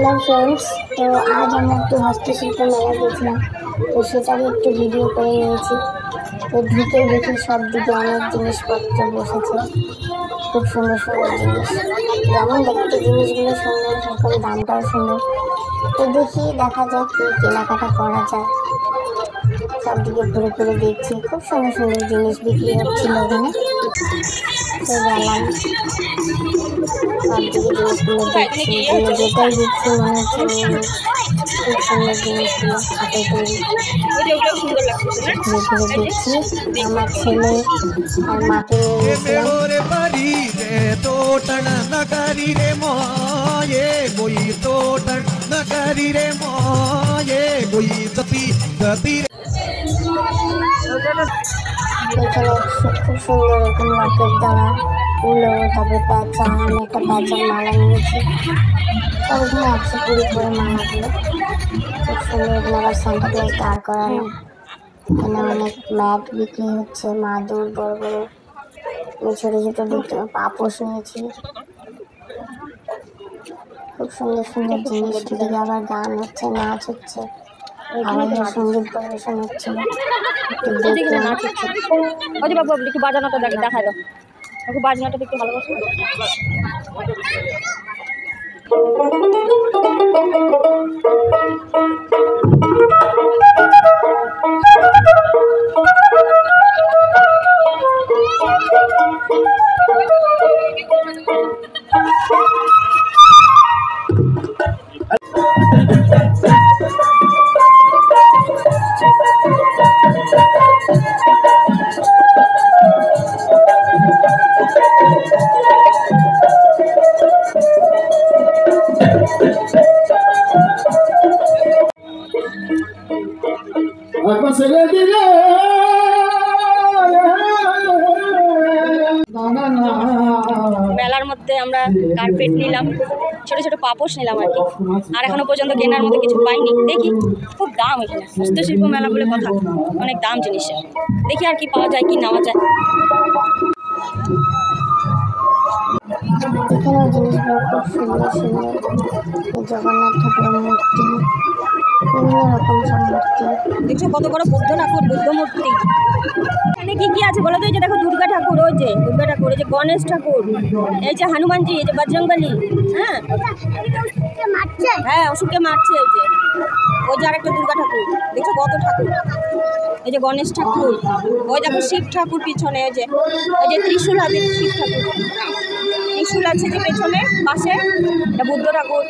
Hello friends, तो आज हम एक हस्तशिल्प मेला गए तो सेटारे एक भिडियो कर निয়েছি। तो ঢুকে দেখি सब दिके अनेक जिनिसपत्र बसेছে, खूब सुंदर सुंदर जिनिस, যেমন দেখতে জিনিসগুলো সুন্দর সেরকম দামটাও সুন্দর। তো দেখি দেখা যাক কি কেনাকাটা করা যায়। सब दिके घुरे घुरे देखছি, खूब सुंदर सुंदर जिनिस बिक्री হচ্ছিল ওখানে। तो গেলাম, सब दिके जिनिसগুলো দেখছি, যেটাই দেখছি মনে হচ্ছে খুব সুন্দর জিনিসগুলো হাতে তৈরি। ঘুরে ঘুরে দেখছি, আমার ছেলে আর মাকে নিয়ে গেছিলাম। এখানে খুব সুন্দর এরকম লকেট দেওয়া উলো, তারপরে প্যাঁচা, আমি একটা প্যাঁচার মালা নিয়েছি। সব এখানে 120 করে মালাগুলো, খুব সুন্দর। এখানে আবার সান্টা ক্লজ দাঁড় করানো। এখানে অনেক ম্যাট বিক্রি হচ্ছে, মাদুর, বড় বড়। আমি ছোটো ছোটো দুটো পাপোশ নিয়েছি। খুব সুন্দর সুন্দর জিনিস। এদিকে আবার গান হচ্ছে, নাচ হচ্ছে, আমাদের সঙ্গীত পরিবেশন হচ্ছিল। একটু বাজানোটা দেখা দাও, একটু বাজনাটা দেখতে ভালোবাসি। মেলার মধ্যে আমরা কার্পেট নিলাম, ছোট ছোট পাপোশ নিলাম আর কি। আর এখনো পর্যন্ত কেনার মতো কিছু পাইনি। দেখি, খুব দাম এখানে, হস্তশিল্প মেলা বলে কথা, অনেক দাম জিনিসের। দেখি আর কি পাওয়া যায়, কি নেওয়া যায়। এখানেও জিনিসগুলো খুব সুন্দর সুন্দর, জগন্নাথ ঠাকুরের মূর্তি, বিভিন্ন রকম সব মূর্তি। দেখছো কত বড় বুদ্ধ ঠাকুর, বুদ্ধ মূর্তি। এখানে কি কি আছে বলো তো? এই যে দেখো দুর্গা ঠাকুর, ওই যে দুর্গা ঠাকুর, এই যে গণেশ ঠাকুর, এই যে হনুমানজি, এই যে বজরংবলী। হ্যাঁ হ্যাঁ, অসুরকে মারছে। এই যে ওই যে আরেকটা দুর্গা ঠাকুর, দেখছো কত ঠাকুর। এই যে গণেশ ঠাকুর, ওই দেখো শিব ঠাকুর পিছনে, ওই যে ত্রিশূল হাতে শিব ঠাকুর, ত্রিশূল আছে যে পেছনে পাশে, এটা বুদ্ধ ঠাকুর।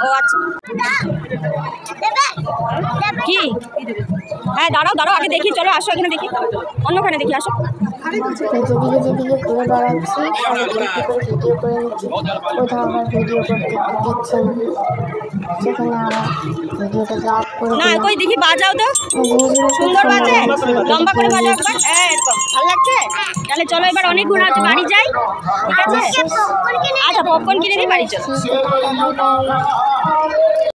ও আচ্ছা, কি? হ্যাঁ দাঁড়াও দাঁড়াও, আগে দেখি, চলো আসো এখানে দেখি, অন্যখানে দেখি, আসো। যেদিকে যেদিকে ঘুরে বেড়াচ্ছি, ভিডিও করে নিচ্ছি। কোথাও আবার ভিডিও করতে দিচ্ছে না, সেখানে আবার ভিডিওটা ড্রপ করে না, কই দেখি বাজাও তো, সুন্দর বাজে, লম্বা করে বাজাও একবার। হ্যাঁ এরকম ভালো লাগছে। তাহলে চলো এবার অনেক ঘোরা আছে, বাড়ি যাই। ঠিক আছে, আচ্ছা পপকর্ন কিনে দিই, বাড়ি চলো।